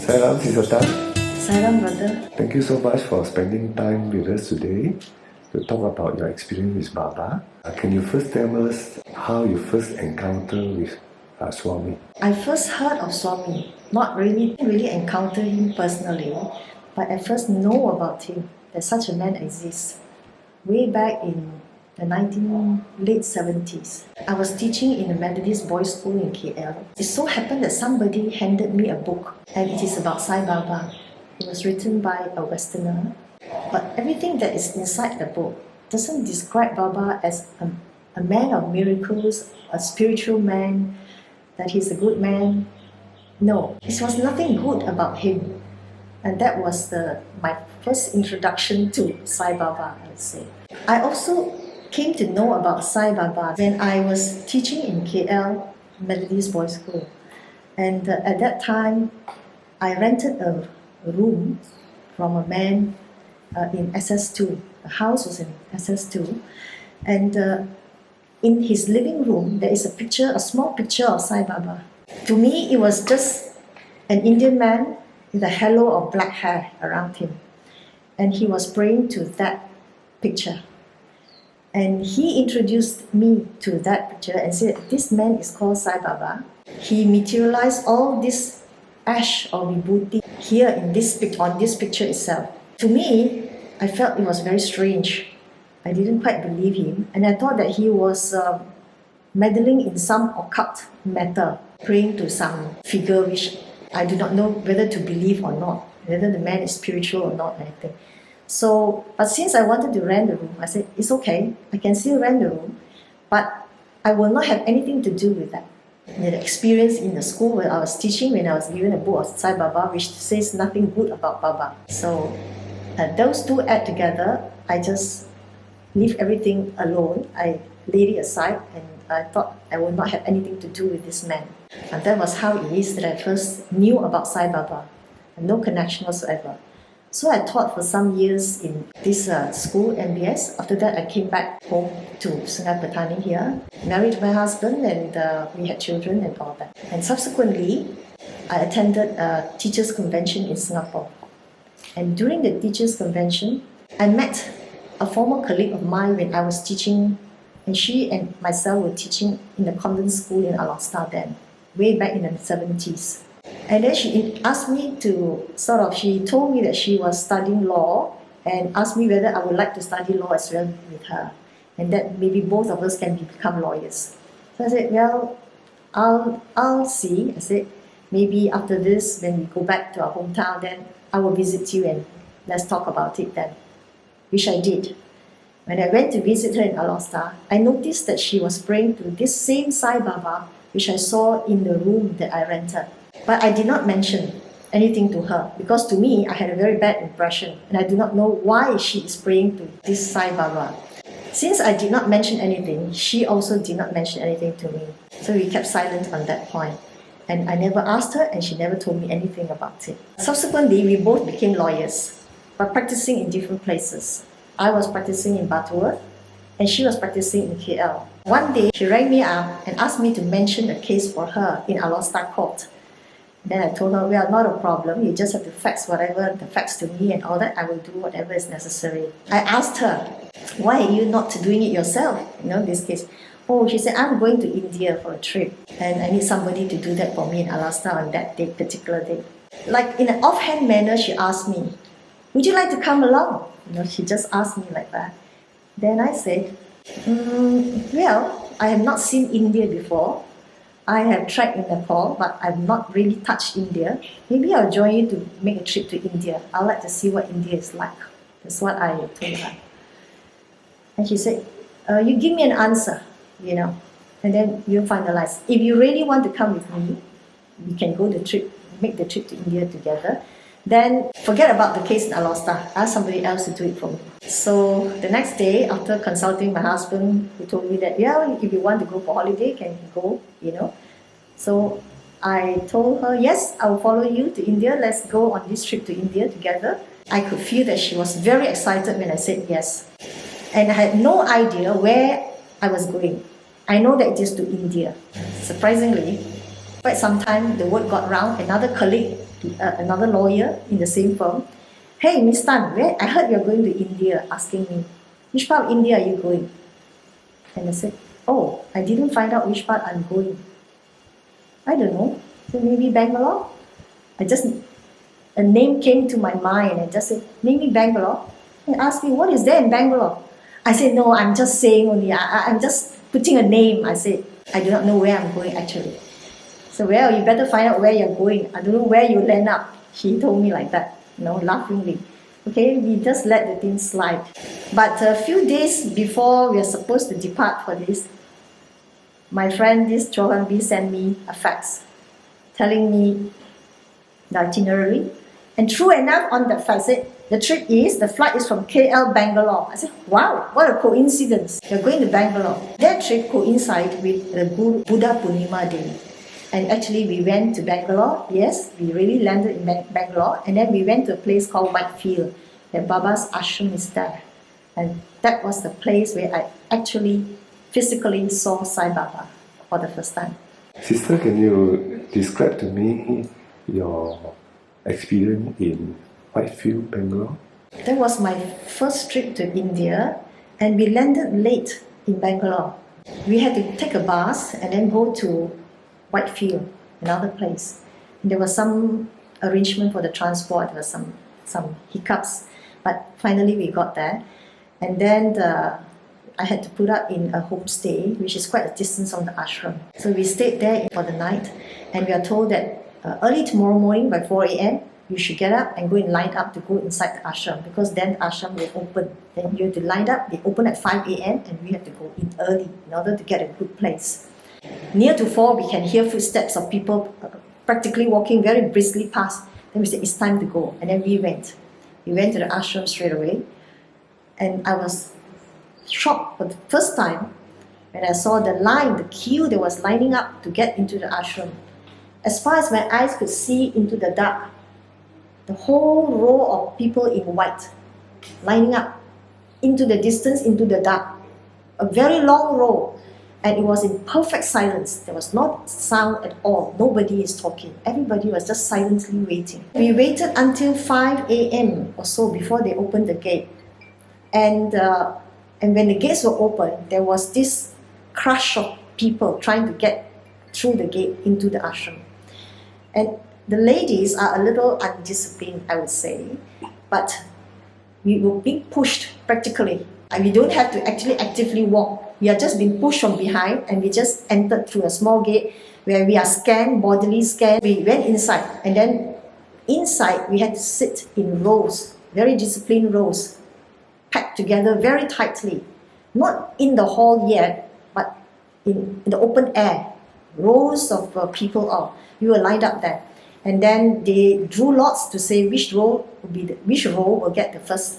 Salam, Sister. Salam, brother. Thank you so much for spending time with us today to talk about your experience with Baba. Can you first tell us how you first encountered with Swami? I first heard of Swami, not really encountered him personally, but I first know about him, that such a man exists. Way back in the late 70s, I was teaching in a Methodist boys' school in KL. It so happened that somebody handed me a book, and it is about Sai Baba. It was written by a Westerner, but everything that is inside the book doesn't describe Baba as a man of miracles, a spiritual man, that he's a good man. No, it was nothing good about him. And that was my first introduction to Sai Baba, I would say. I also came to know about Sai Baba when I was teaching in KL Methodist Boys' School. And at that time, I rented a room from a man in SS2. The house was in SS2. And in his living room, there is a small picture of Sai Baba. To me, it was just an Indian man with a halo of black hair around him. And he was praying to that picture. And he introduced me to that picture and said, this man is called Sai Baba. He materialized all this ash or vibhuti here on this picture itself. To me, I felt it was very strange. I didn't quite believe him, and I thought that he was meddling in some occult matter, praying to some figure which I do not know whether to believe or not, whether the man is spiritual or not, anything. So, but since I wanted to rent the room, I said, it's okay, I can still rent the room, but I will not have anything to do with that. The experience in the school where I was teaching, when I was given a book of Sai Baba, which says nothing good about Baba. So, those two add together, I just leave everything alone. I laid it aside and I thought I would not have anything to do with this man. And that was how it is that I first knew about Sai Baba. No connection whatsoever. So I taught for some years in this school, MBS. After that, I came back home to Sungai Petani here, married my husband, and we had children and all that. And subsequently, I attended a teachers' convention in Singapore. And during the teachers' convention, I met a former colleague of mine when I was teaching, and she and myself were teaching in the convent school in Alasta then, way back in the 70s. And then she asked me she told me that she was studying law and asked me whether I would like to study law as well with her, and that maybe both of us can become lawyers. So I said, well, I'll see. I said, maybe after this, when we go back to our hometown, then I will visit you and let's talk about it then, which I did. When I went to visit her in Alasta, I noticed that she was praying to this same Sai Baba, which I saw in the room that I rented. But I did not mention anything to her, because to me, I had a very bad impression, and I do not know why she is praying to this Sai Baba. Since I did not mention anything, she also did not mention anything to me. So we kept silent on that point. And I never asked her, and she never told me anything about it. Subsequently, we both became lawyers, but practicing in different places. I was practicing in Butterworth, and she was practicing in KL. One day, she rang me up and asked me to mention a case for her in Alasta Court. Then I told her, well, not a problem. You just have to fax whatever the facts to me and all that. I will do whatever is necessary. I asked her, why are you not doing it yourself? In this case. Oh, she said, I'm going to India for a trip, and I need somebody to do that for me in Alasta on that particular day. Like in an offhand manner, she asked me, would you like to come along? She just asked me like that. Then I said, well, I have not seen India before. I have tried in Nepal, but I've not really touched India. Maybe I'll join you to make a trip to India. I'd like to see what India is like. That's what I told her. And she said, you give me an answer, and then you finalize. If you really want to come with me, we can make the trip to India together. Then forget about the case in Alasta. Ask somebody else to do it for me. So the next day, after consulting my husband, who told me that, if you want to go for holiday, can go, So I told her, yes, I will follow you to India. Let's go on this trip to India together. I could feel that she was very excited when I said yes. And I had no idea where I was going. I know that it is to India. Surprisingly, Quite some time, the word got round. Another colleague, another lawyer in the same firm, hey, Miss Tan, I heard you're going to India, asking me, which part of India are you going? And I said, oh, I didn't find out which part I'm going. I don't know. So maybe Bangalore? A name came to my mind and I just said, maybe Bangalore. He asked me, what is there in Bangalore? I said, no, I'm just saying only. I'm just putting a name. I said, I do not know where I'm going actually. So, well, you better find out where you're going. I don't know where you land up. He told me like that, laughingly. Okay, we just let the thing slide. But a few days before we are supposed to depart for this, my friend, this Johan B, sent me a fax telling me the itinerary. And true enough, on that fax, the flight is from KL, Bangalore. I said, wow, what a coincidence. You're going to Bangalore. That trip coincided with the Buddha Purnima Day. And actually, we went to Bangalore. Yes, we really landed in Bangalore. And then we went to a place called Whitefield, where Baba's ashram is there. And that was the place where I actually physically saw Sai Baba for the first time. Sister, can you describe to me your experience in Whitefield, Bangalore? That was my first trip to India, and we landed late in Bangalore. We had to take a bus and then go to Whitefield, another place. And there was some arrangement for the transport. There was some hiccups, but finally we got there. And then I had to put up in a homestay, which is quite a distance from the ashram. So we stayed there for the night, and we are told that early tomorrow morning by 4 a.m., you should get up and go and line up to go inside the ashram, because then the ashram will open. Then you have to line up. They open at 5 a.m. and we have to go in early in order to get a good place. Near to 4, we can hear footsteps of people practically walking very briskly past. Then we said, it's time to go. And then we went. We went to the ashram straight away. And I was shocked for the first time when I saw the queue that was lining up to get into the ashram. As far as my eyes could see into the dark, the whole row of people in white lining up into the distance, into the dark. A very long row. And it was in perfect silence. There was not sound at all. Nobody is talking. Everybody was just silently waiting. We waited until 5 a.m. or so before they opened the gate. And when the gates were open, there was this crush of people trying to get through the gate into the ashram. And the ladies are a little undisciplined, I would say, but we were being pushed practically. And we don't have to actually actively walk. We are just being pushed from behind, and we just entered through a small gate where we are scanned, bodily scanned. We went inside, and then inside we had to sit in rows, very disciplined rows, packed together very tightly. Not in the hall yet, but in the open air. Rows of people, we were lined up there. And then they drew lots to say which row will get the first,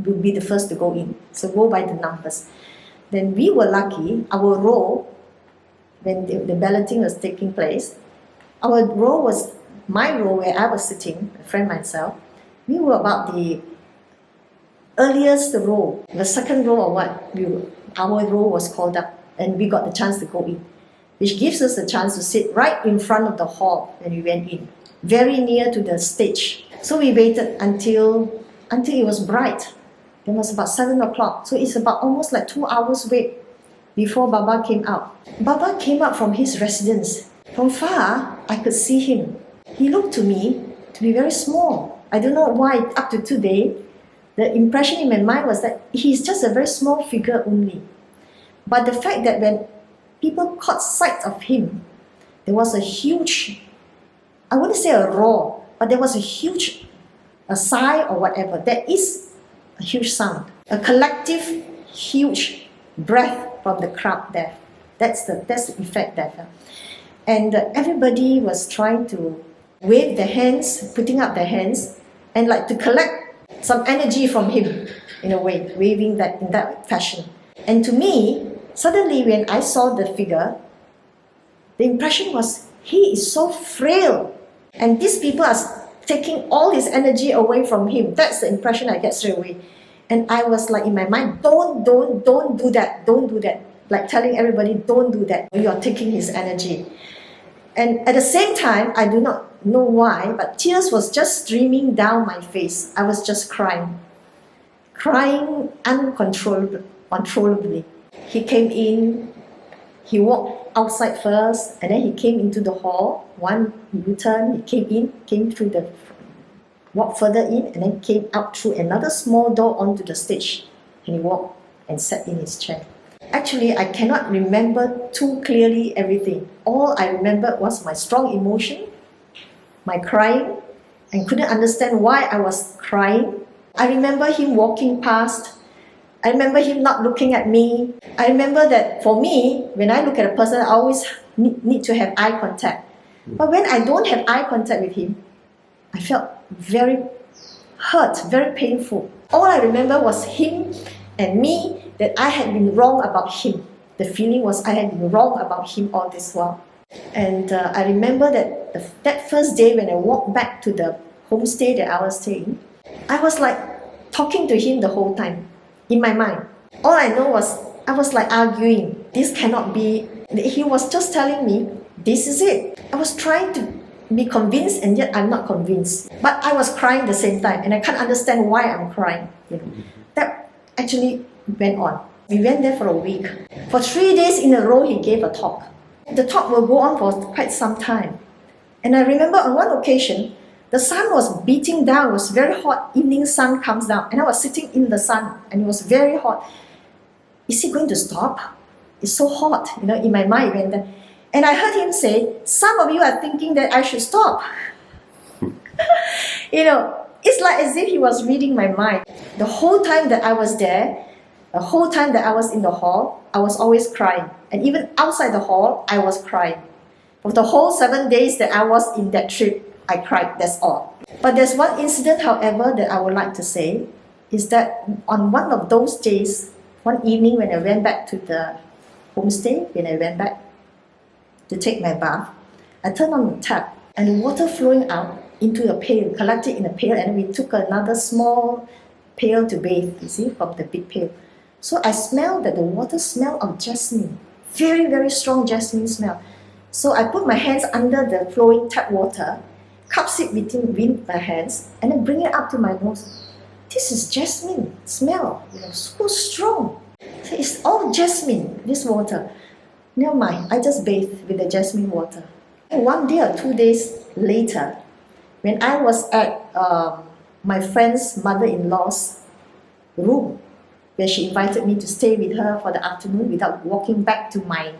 will be the first to go in. So go by the numbers. Then we were lucky, our row, when the balloting was taking place, our row was, my row where I was sitting, a friend myself, we were about the earliest row, the second row or what, our row was called up and we got the chance to go in, which gives us the chance to sit right in front of the hall when we went in, very near to the stage. So we waited until it was bright. It was about 7 o'clock. So it's about almost like 2 hours wait before Baba came out. Baba came out from his residence. From far, I could see him. He looked to me to be very small. I don't know why, up to today, the impression in my mind was that he's just a very small figure only. But the fact that when people caught sight of him, there was a huge, I wouldn't say a roar, but there was a sigh or whatever. There is a huge sound, a collective, huge breath from the crowd there. That's the effect there. And everybody was trying to wave their hands, putting up their hands, and like to collect some energy from him, in a way, waving that in that fashion. And to me, suddenly when I saw the figure, the impression was, he is so frail. And these people are taking all his energy away from him. That's the impression I get straight away. And I was like in my mind, don't do that, don't do that. Like telling everybody, don't do that. You are taking his energy. And at the same time, I do not know why, but tears was just streaming down my face. I was just crying uncontrollably. He came in, he walked outside first, and then he came into the hall. One U-turn, he came in, walked further in, and then came out through another small door onto the stage. And he walked and sat in his chair. Actually, I cannot remember too clearly everything. All I remembered was my strong emotion, my crying, and couldn't understand why I was crying. I remember him walking past. I remember him not looking at me. I remember that for me, when I look at a person, I always need to have eye contact. But when I don't have eye contact with him, I felt very hurt, very painful. All I remember was him and me, that I had been wrong about him. The feeling was I had been wrong about him all this while. And I remember that that first day when I walked back to the homestay that I was staying, I was like talking to him the whole time in my mind. All I know was I was like arguing. This cannot be. He was just telling me, this is it. I was trying to be convinced, and yet I'm not convinced. But I was crying at the same time, and I can't understand why I'm crying. That actually went on. We went there for a week. For 3 days in a row, he gave a talk. The talk will go on for quite some time. And I remember on one occasion, the sun was beating down. It was very hot. Evening sun comes down, and I was sitting in the sun, and it was very hot. Is he going to stop? It's so hot, in my mind. And I heard him say, some of you are thinking that I should stop. It's like as if he was reading my mind. The whole time that I was there, the whole time that I was in the hall, I was always crying. And even outside the hall, I was crying. For the whole 7 days that I was in that trip, I cried, that's all. But there's one incident, however, that I would like to say, is that on one of those days, one evening when I went back to the homestay, when I went back to take my bath, I turned on the tap, and the water flowing out into a pail, collected in a pail, and we took another small pail to bathe, from the big pail. So I smelled that the water smelled of jasmine, very, very strong jasmine smell. So I put my hands under the flowing tap water, cups it between my hands, and then bring it up to my nose. This is jasmine smell, so strong. So it's all jasmine, this water. Never mind, I just bathed with the jasmine water. And 1 day or 2 days later, when I was at my friend's mother-in-law's room, where she invited me to stay with her for the afternoon without walking back to my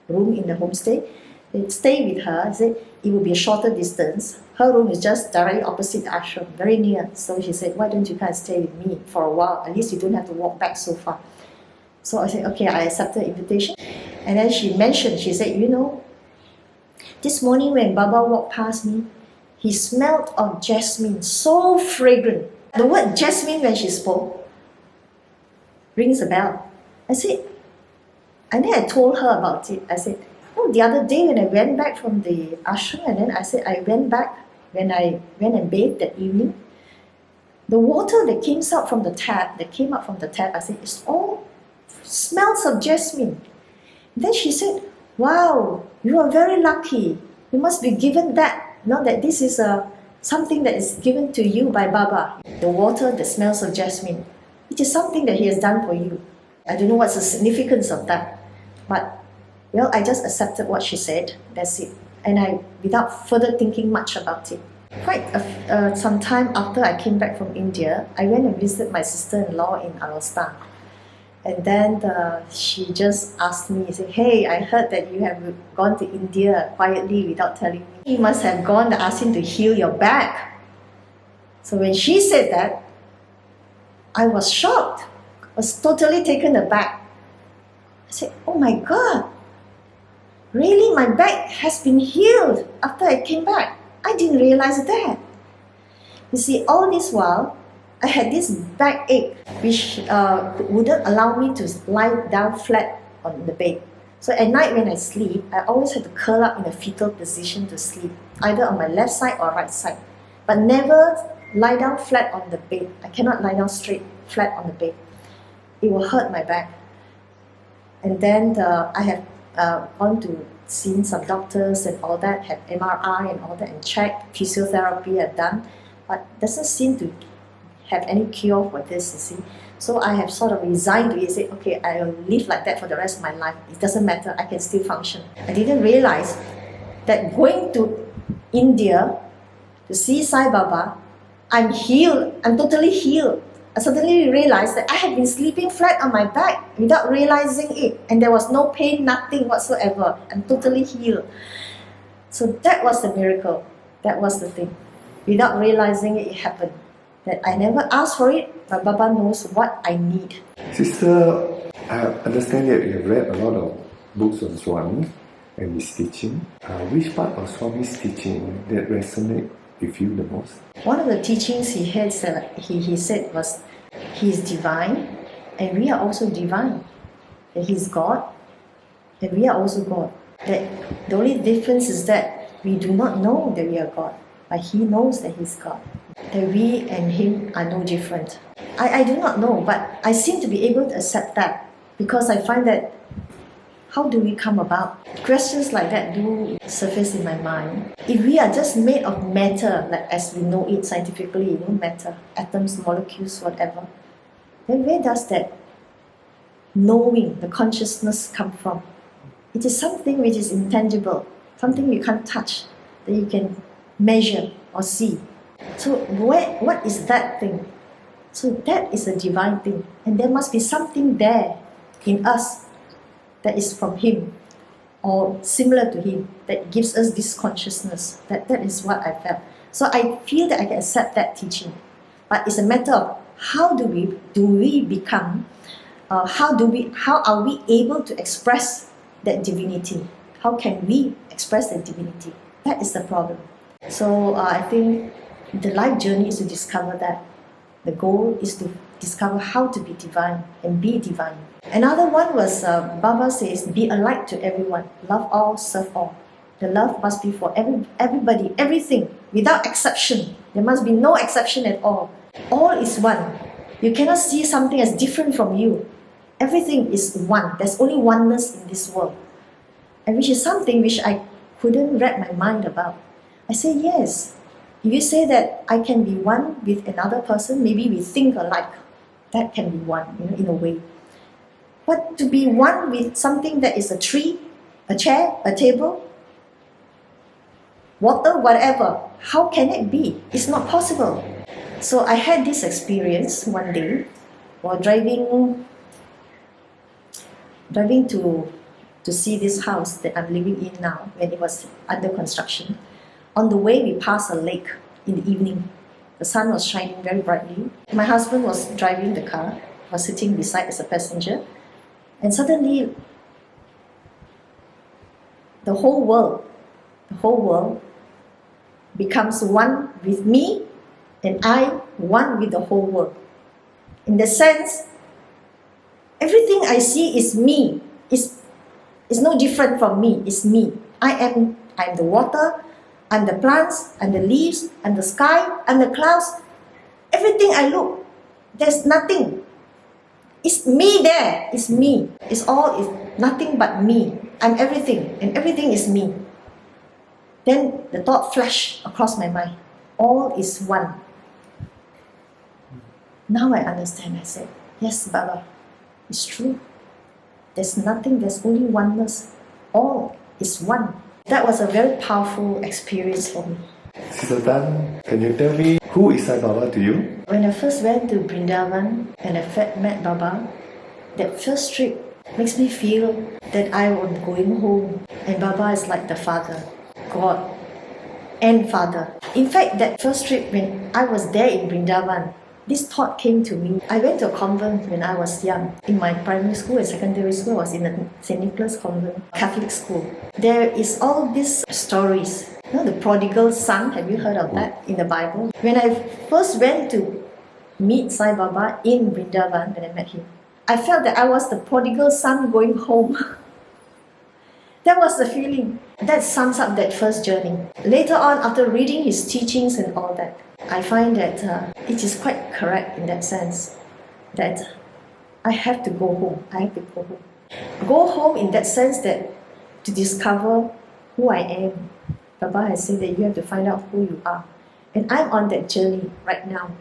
room in the homestay, I stay with her. I said it would be a shorter distance. Her room is just directly opposite the ashram, very near. So she said, why don't you come and stay with me for a while? At least you don't have to walk back so far. So I said, okay, I accepted the invitation. And then she said, this morning when Baba walked past me, he smelled of jasmine, so fragrant. The word jasmine, when she spoke, rings a bell. And then I told her about it. I said, the other day when I went back from the ashram, and then I said I went back when I went and bathed that evening. The water that came up from the tap, I said, it's all smells of jasmine. Then she said, wow, you are very lucky. You must be given that. That this is something that is given to you by Baba. The water that smells of jasmine. It is something that he has done for you. I don't know what's the significance of that. But, I just accepted what she said. That's it. And I, without further thinking much about it. Quite some time after I came back from India, I went and visited my sister-in-law in Alostan. And then she just asked me, said, hey, I heard that you have gone to India quietly without telling me. You must have gone to ask him to heal your back. So when she said that, I was shocked. I was totally taken aback. I said, oh my God, really my back has been healed after I came back. I didn't realize that. You see, all this while, I had this backache which wouldn't allow me to lie down flat on the bed. So at night when I sleep, I always had to curl up in a fetal position to sleep, either on my left side or right side, but never lie down flat on the bed. I cannot lie down straight, flat on the bed. It will hurt my back. And then I have gone to seen some doctors and all that, had MRI and all that, and checked, physiotherapy I've done, but doesn't seem to have any cure for this, you see. So I have sort of resigned to it, say, okay, I will live like that for the rest of my life. It doesn't matter, I can still function. I didn't realize that going to India to see Sai Baba, I'm healed, I'm totally healed. I suddenly realized that I had been sleeping flat on my back without realizing it, and there was no pain, nothing whatsoever. I'm totally healed. So that was the miracle. That was the thing. Without realizing it, it happened. That I never asked for it, but Baba knows what I need. Sister, I understand that you have read a lot of books on Swami and his teaching. Which part of Swami's teaching that resonates with you the most? One of the teachings he had he said was, he is divine and we are also divine. That he is God and we are also God. That the only difference is that we do not know that we are God, but he knows that he is God. That we and him are no different. I do not know, but I seem to be able to accept that, because I find that how do we come about? Questions like that do surface in my mind. If we are just made of matter, like as we know it scientifically, matter, atoms, molecules, whatever, then where does that knowing, the consciousness come from? It is something which is intangible, something you can't touch, that you can measure or see. So what is that thing? So that is a divine thing, and there must be something there in us that is from him or similar to him that gives us this consciousness. That is what I felt. So I feel that I can accept that teaching, but it's a matter of how do we become, how are we able to express that divinity? How can we express that divinity? That is the problem. So I think the life journey is to discover that. The goal is to discover how to be divine and be divine. Another one was, Baba says, be alike to everyone. Love all, serve all. The love must be for everybody, everything, without exception. There must be no exception at all. All is one. You cannot see something as different from you. Everything is one. There's only oneness in this world. And which is something which I couldn't wrap my mind about. I say, yes. If you say that I can be one with another person, maybe we think alike. That can be one, in a way. But to be one with something that is a tree, a chair, a table, water, whatever, how can it be? It's not possible. So I had this experience one day while driving to see this house that I'm living in now, when it was under construction. On the way, we passed a lake in the evening. The sun was shining very brightly. My husband was driving the car, was sitting beside as a passenger, and suddenly the whole world becomes one with me, and I one with the whole world. In the sense, everything I see is me. It's no different from me. It's me. I'm the water, I'm the plants, I'm the leaves, I'm the sky, I'm the clouds. Everything I look, there's nothing. It's me there. It's me. It's nothing but me. I'm everything, and everything is me. Then the thought flashed across my mind. All is one. Now I understand. I said, yes, Baba, it's true. There's nothing, there's only oneness. All is one. That was a very powerful experience for me. Sister Tan, can you tell me who is Sai Baba to you? When I first went to Vrindavan and I met Baba, that first trip makes me feel that I am going home, and Baba is like the Father, God and Father. In fact, that first trip when I was there in Vrindavan, this thought came to me. I went to a convent when I was young. In my primary school and secondary school, I was in a St. Nicholas convent, Catholic school. There is all these stories. The prodigal son, have you heard of that in the Bible? When I first went to meet Sai Baba in Vrindavan, when I met him, I felt that I was the prodigal son going home. That was the feeling. That sums up that first journey. Later on, after reading his teachings and all that, I find that it is quite correct in that sense, that I have to go home. I have to go home. Go home in that sense that to discover who I am. Baba has said that you have to find out who you are. And I'm on that journey right now.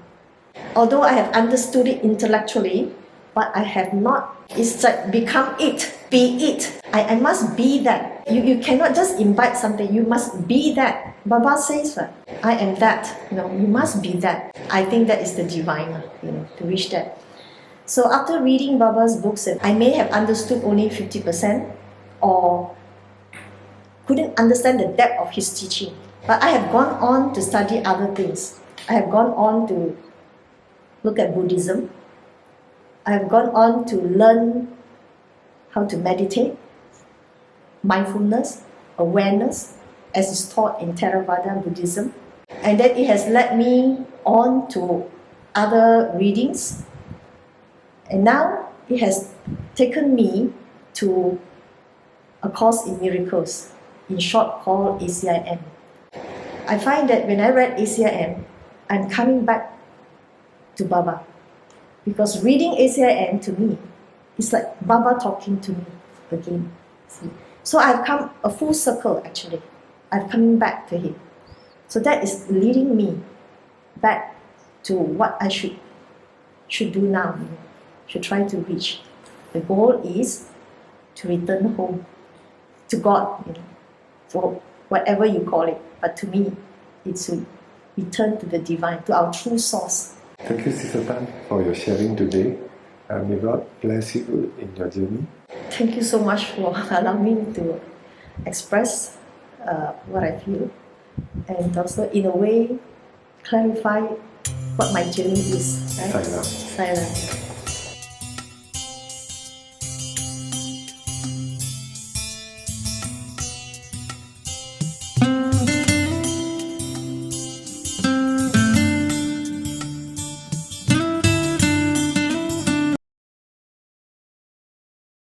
Although I have understood it intellectually, but I have not, it's like become it, be it. I must be that. You cannot just invite something, you must be that. Baba says, I am that. You must be that. I think that is the divine, to reach that. So after reading Baba's books, I may have understood only 50% or couldn't understand the depth of his teaching. But I have gone on to study other things. I have gone on to look at Buddhism. I have gone on to learn how to meditate, mindfulness, awareness, as is taught in Theravada Buddhism. And then it has led me on to other readings. And now it has taken me to a course in miracles, in short called ACIM. I find that when I read ACIM, I'm coming back to Baba. Because reading ACIM to me is like Baba talking to me again. See? So I've come a full circle actually. I'm coming back to him. So that is leading me back to what I should do now. Should try to reach. The goal is to return home to God, for whatever you call it. But to me, it's to return to the divine, to our true source. Thank you, Sister Tan, for your sharing today. May God bless you in your journey. Thank you so much for allowing me to express what I feel, and also in a way clarify what my journey is. Right? Silent. Silent.